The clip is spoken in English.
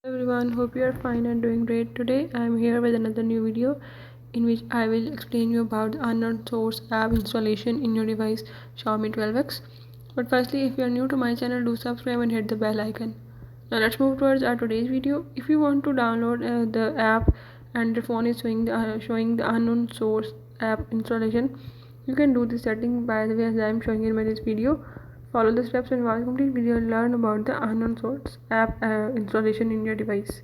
Everyone, hope you are fine and doing great. Today I am here with another new video in which I will explain you about the unknown source app installation in your device Xiaomi 12X. But firstly, if you are new to my channel, do subscribe and hit the bell icon. Now let's move towards our today's video. If you want to download the app and the phone is showing the unknown source app installation, you can do this setting by the way as I am showing in this video. Follow the steps and watch complete video and learn about the unknown source app installation in your device.